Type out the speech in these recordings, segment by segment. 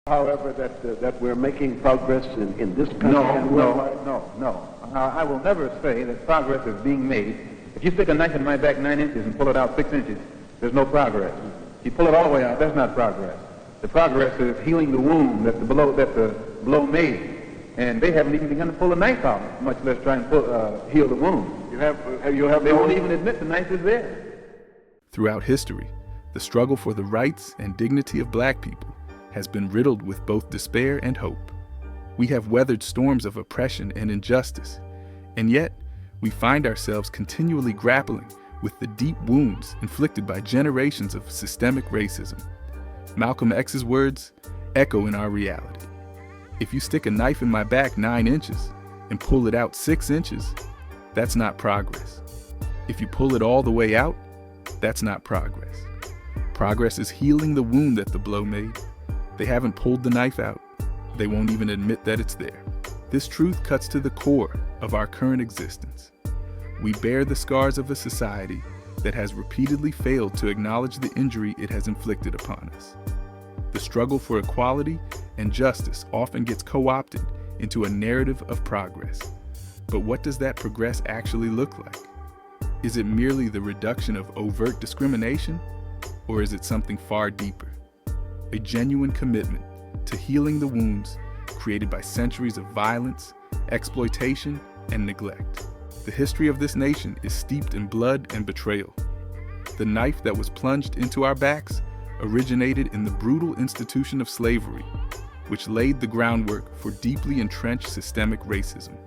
However, that we're making progress in this country? No. I will never say that progress is being made. If you stick a knife in my back 9 inches and pull it out 6 inches, there's no progress. If you pull it all the way out, that's not progress. The progress is healing the wound that the blow made. And they haven't even begun to pull the knife out, much less try and heal the wound. They won't even admit the knife is there. Throughout history, the struggle for the rights and dignity of black people has been riddled with both despair and hope. We have weathered storms of oppression and injustice, and yet we find ourselves continually grappling with the deep wounds inflicted by generations of systemic racism. Malcolm X's words echo in our reality. If you stick a knife in my back 9 inches and pull it out 6 inches, that's not progress. If you pull it all the way out, that's not progress. Progress is healing the wound that the blow made. They haven't pulled the knife out. They won't even admit that it's there. This truth cuts to the core of our current existence. We bear the scars of a society that has repeatedly failed to acknowledge the injury it has inflicted upon us. The struggle for equality and justice often gets co-opted into a narrative of progress. But what does that progress actually look like? Is it merely the reduction of overt discrimination, or is it something far deeper? A genuine commitment to healing the wounds created by centuries of violence, exploitation, and neglect. The history of this nation is steeped in blood and betrayal. The knife that was plunged into our backs originated in the brutal institution of slavery, which laid the groundwork for deeply entrenched systemic racism.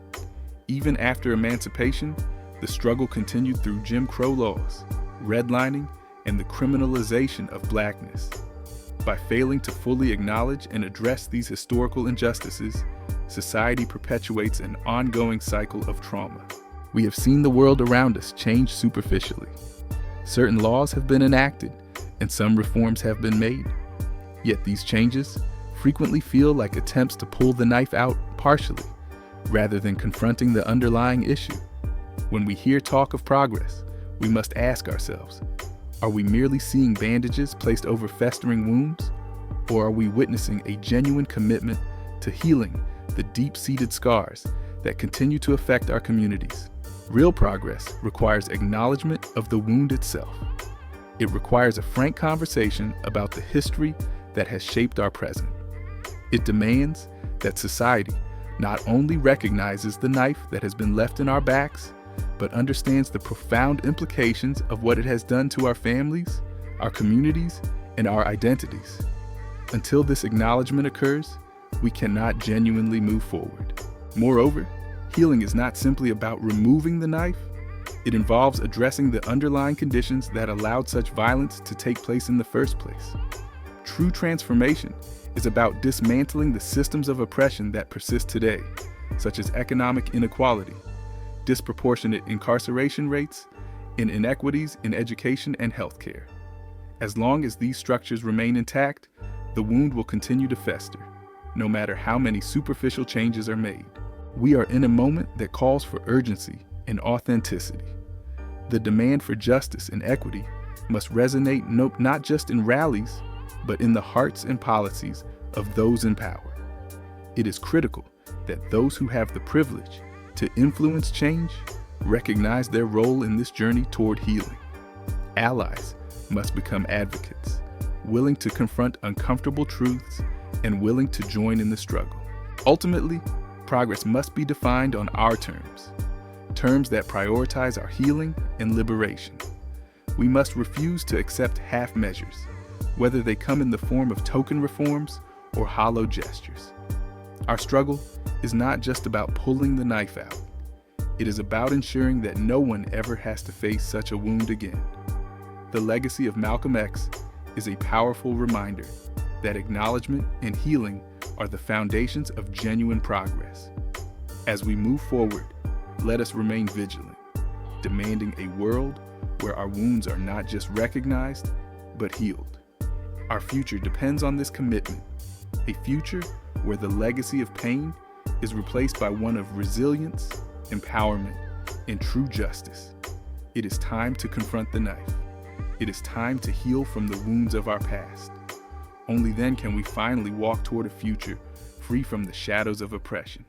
Even after emancipation, the struggle continued through Jim Crow laws, redlining, and the criminalization of blackness. By failing to fully acknowledge and address these historical injustices, society perpetuates an ongoing cycle of trauma. We have seen the world around us change superficially. Certain laws have been enacted, and some reforms have been made. Yet these changes frequently feel like attempts to pull the knife out partially, rather than confronting the underlying issue. When we hear talk of progress, we must ask ourselves, are we merely seeing bandages placed over festering wounds, or are we witnessing a genuine commitment to healing the deep-seated scars that continue to affect our communities? Real progress requires acknowledgement of the wound itself. It requires a frank conversation about the history that has shaped our present. It demands that society not only recognizes the knife that has been left in our backs, but understands the profound implications of what it has done to our families, our communities, and our identities. Until this acknowledgement occurs, we cannot genuinely move forward. Moreover, healing is not simply about removing the knife. It involves addressing the underlying conditions that allowed such violence to take place in the first place. True transformation is about dismantling the systems of oppression that persist today, such as economic inequality, disproportionate incarceration rates, and inequities in education and healthcare. As long as these structures remain intact, the wound will continue to fester, no matter how many superficial changes are made. We are in a moment that calls for urgency and authenticity. The demand for justice and equity must resonate not just in rallies, but in the hearts and policies of those in power. It is critical that those who have the privilege to influence change recognize their role in this journey toward healing. Allies must become advocates, willing to confront uncomfortable truths and willing to join in the struggle. Ultimately, progress must be defined on our terms, terms that prioritize our healing and liberation. We must refuse to accept half measures, whether they come in the form of token reforms or hollow gestures. Our struggle is not just about pulling the knife out. It is about ensuring that no one ever has to face such a wound again. The legacy of Malcolm X is a powerful reminder that acknowledgement and healing are the foundations of genuine progress. As we move forward, let us remain vigilant, demanding a world where our wounds are not just recognized, but healed. Our future depends on this commitment, a future where the legacy of pain is replaced by one of resilience, empowerment, and true justice. It is time to confront the knife. It is time to heal from the wounds of our past. Only then can we finally walk toward a future free from the shadows of oppression.